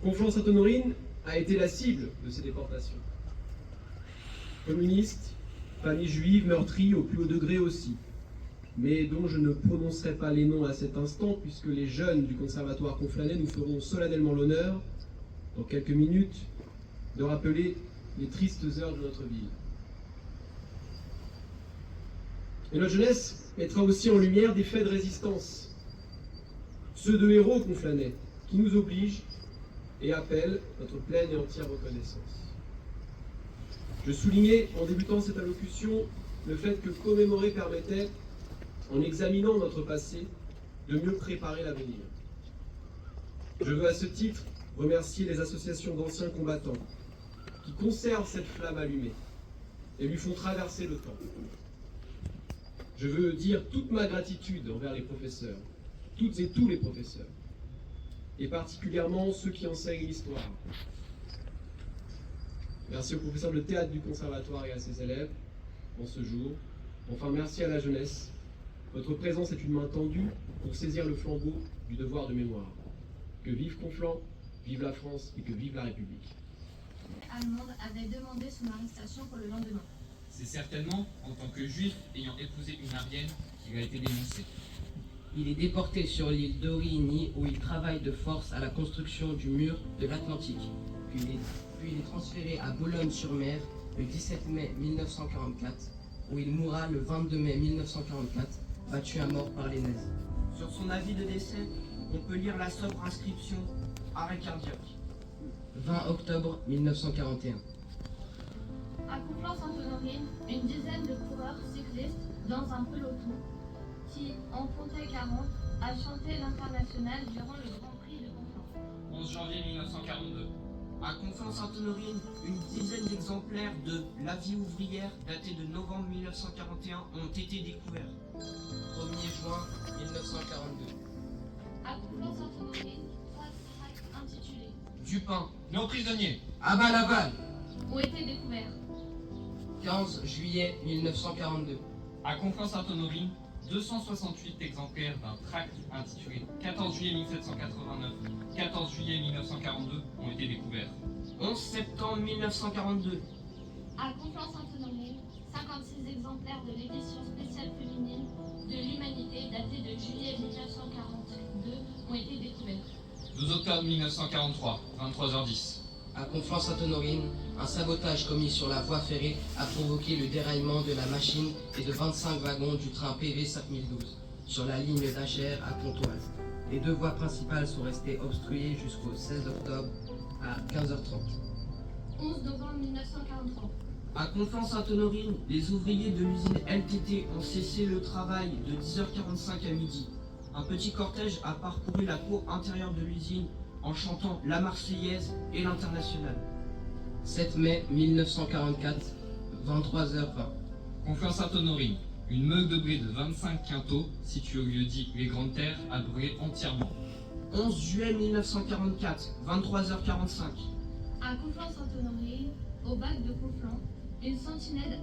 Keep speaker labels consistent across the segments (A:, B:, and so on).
A: Conflans-Sainte-Honorine a été la cible de ces déportations. Communistes, familles juives meurtries au plus haut degré aussi, mais dont je ne prononcerai pas les noms à cet instant, puisque les jeunes du Conservatoire conflanais nous feront solennellement l'honneur, dans quelques minutes, de rappeler les tristes heures de notre ville. Et notre jeunesse mettra aussi en lumière des faits de résistance, ceux de héros conflanais, qui nous obligent et appellent notre pleine et entière reconnaissance. Je soulignais en débutant cette allocution le fait que commémorer permettait, en examinant notre passé, de mieux préparer l'avenir. Je veux à ce titre remercier les associations d'anciens combattants qui conservent cette flamme allumée et lui font traverser le temps. Je veux dire toute ma gratitude envers les professeurs, toutes et tous les professeurs, et particulièrement ceux qui enseignent l'histoire. Merci aux professeurs de théâtre du Conservatoire et à ses élèves en ce jour. Enfin, merci à la jeunesse. Votre présence est une main tendue pour saisir le flambeau du devoir de mémoire. Que vive Conflans, vive la France et que vive la République.
B: Allemande avait demandé son arrestation pour le lendemain.
C: C'est certainement en tant que juif ayant épousé une Arienne qu'il a été dénoncé.
D: Il est déporté sur l'île d'Origny où il travaille de force à la construction du mur de l'Atlantique. Puis il est transféré à Boulogne-sur-Mer le 17 mai 1944 où il mourra le 22 mai 1944, battu à mort par les nazis.
E: Sur son avis de décès, on peut lire la sobre inscription « Arrêt cardiaque ».
D: 20 octobre 1941.
B: À Conflans-Sainte-Honorine, une dizaine de coureurs cyclistes dans un peloton qui en comptait 40 a chanté l'international durant le Grand Prix de Conflans.
C: 11 janvier 1942.
E: À Conflans-Sainte-Honorine, une dizaine d'exemplaires de La vie ouvrière, datés de novembre 1941, ont été découverts.
D: 1er juin 1942.
B: À Conflans-Sainte-Honorine, 3 tracts intitulés
E: Du pain,
C: Nos prisonniers.
D: Aval, aval.
B: ont été découverts.
D: 15 juillet 1942.
C: À Conflans-Sainte-Honorine, 268 exemplaires d'un tract intitulé 14 juillet 1789, 14 juillet 1942 ont été découverts.
E: 11 septembre 1942.
B: À Conflans-Sainte-Honorine, 56 exemplaires de l'édition spéciale féminine de l'Humanité datée de juillet 1942 ont été découverts.
C: 12 octobre 1943, 23h10.
D: À Conflans-Sainte-Honorine, un sabotage commis sur la voie ferrée a provoqué le déraillement de la machine et de 25 wagons du train PV 5012 sur la ligne d'Achères à Pontoise. Les deux voies principales sont restées obstruées jusqu'au 16 octobre à 15h30.
B: 11 novembre 1943.
E: À Conflans-Sainte-Honorine, les ouvriers de l'usine LTT ont cessé le travail de 10h45 à midi. Un petit cortège a parcouru la cour intérieure de l'usine en chantant la Marseillaise et l'Internationale.
D: 7 mai 1944, 23h20.
C: Conflans-Sainte-Honorine, une meule de blé de 25 quintaux, située au lieu dit Les Grandes Terres, a brûlé entièrement.
E: 11 juillet 1944, 23h45.
B: À Conflans-Sainte-Honorine, au bac de Conflans, une sentinelle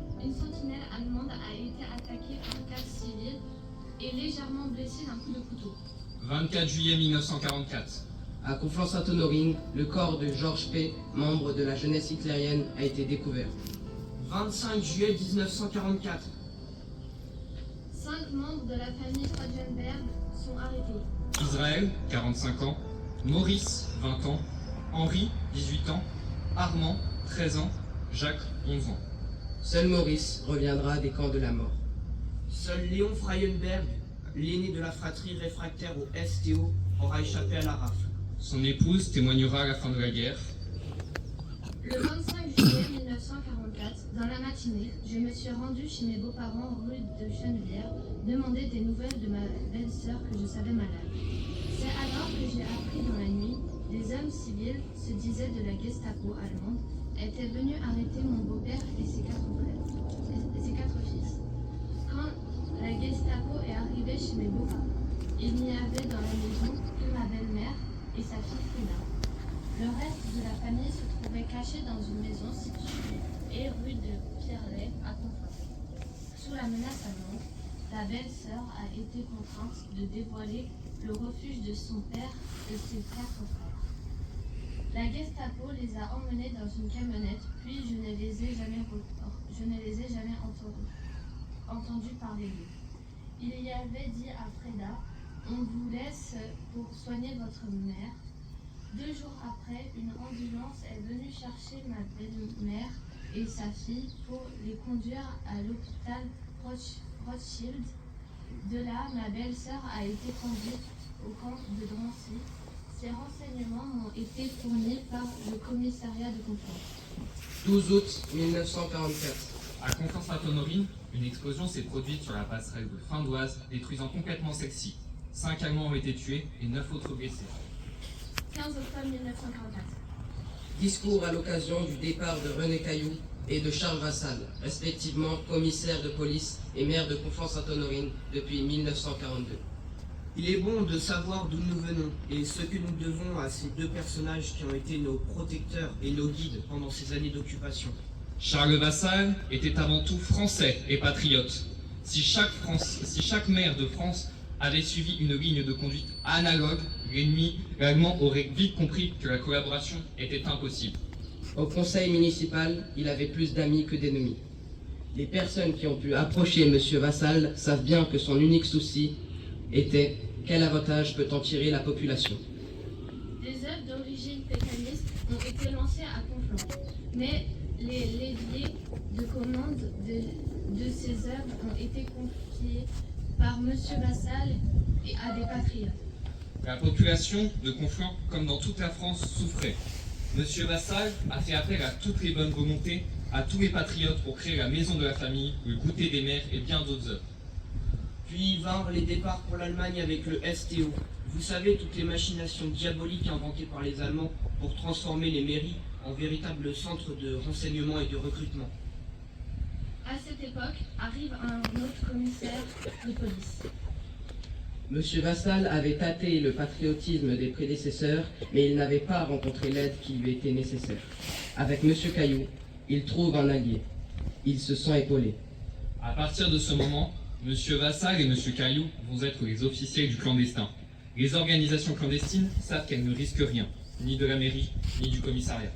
B: allemande a été attaquée par 4 civils et légèrement blessée d'un coup de couteau.
C: 24 juillet 1944.
D: À Conflans-Sainte-Honorine, le corps de Georges P., membre de la jeunesse hitlérienne, a été découvert.
E: 25 juillet 1944.
B: 5 membres de la famille Freudenberg sont arrêtés.
C: Israël, 45 ans. Maurice, 20 ans. Henri, 18 ans. Armand, 13 ans. Jacques, 11 ans.
D: Seul Maurice reviendra des camps de la mort.
E: Seul Léon Freudenberg, l'aîné de la fratrie réfractaire au STO, aura échappé à la rafle.
C: Son épouse témoignera à la fin de la guerre.
B: Le 25 juillet 1944, dans la matinée, je me suis rendue chez mes beaux-parents rue de Chenevière, demander des nouvelles de ma belle-sœur que je savais malade. C'est alors que j'ai appris dans la nuit, des hommes civils, se disaient de la Gestapo allemande, étaient venus arrêter mon beau-père et ses 4 frères, et ses 4 fils. Quand la Gestapo est arrivée chez mes beaux-parents, il n'y avait dans la maison que ma belle-mère et sa fille Frida. Le reste de la famille se trouvait caché dans une maison située rue de Pierrelet à Conflans. Sous la menace allemande, la belle-sœur a été contrainte de dévoiler le refuge de son père et ses 4 frères. La Gestapo les a emmenés dans une camionnette, puis je ne les ai jamais entendus parler d'eux. Il y avait dit à Freda, on vous laisse pour soigner votre mère. 2 jours après, une ambulance est venue chercher ma belle-mère et sa fille pour les conduire à l'hôpital Rothschild. De là, ma belle-sœur a été conduite au camp de Drancy. Ces renseignements m'ont été fournis par le commissariat de Conflans.
D: 12 août 1944.
C: À Conflans-Sainte-Honorine, une explosion s'est produite sur la passerelle de Findoise, détruisant complètement celle-ci. 5 Allemands ont été tués et 9 autres blessés.
B: 15 octobre 1944.
D: Discours à l'occasion du départ de René Caillou et de Charles Vassal, respectivement commissaire de police et maire de Conflans-Sainte-Honorine depuis 1942.
E: Il est bon de savoir d'où nous venons et ce que nous devons à ces 2 personnages qui ont été nos protecteurs et nos guides pendant ces années d'occupation.
C: Charles Vassal était avant tout français et patriote. Si chaque maire de France avait suivi une ligne de conduite analogue, l'allemand aurait vite compris que la collaboration était impossible.
D: Au conseil municipal, il avait plus d'amis que d'ennemis. Les personnes qui ont pu approcher M. Vassal savent bien que son unique souci était quel avantage peut en tirer la population.
B: Des œuvres d'origine pécaniste ont été lancées à Conflans, mais les leviers de commande de ces œuvres ont été confiés par M. Vassal et à des patriotes.
C: La population de Conflans, comme dans toute la France, souffrait. Monsieur Vassal a fait appel à toutes les bonnes volontés, à tous les patriotes pour créer la maison de la famille, le goûter des mères et bien d'autres œuvres.
E: Puis vinrent les départs pour l'Allemagne avec le STO. Vous savez, toutes les machinations diaboliques inventées par les Allemands pour transformer les mairies en véritables centres de renseignement et de recrutement.
B: À cette époque, arrive un autre commissaire de police.
D: M. Vassal avait tâté le patriotisme des prédécesseurs, mais il n'avait pas rencontré l'aide qui lui était nécessaire. Avec M. Caillou, il trouve un allié. Il se sent épaulé.
C: À partir de ce moment, M. Vassal et M. Caillou vont être les officiers du clandestin. Les organisations clandestines savent qu'elles ne risquent rien, ni de la mairie, ni du commissariat.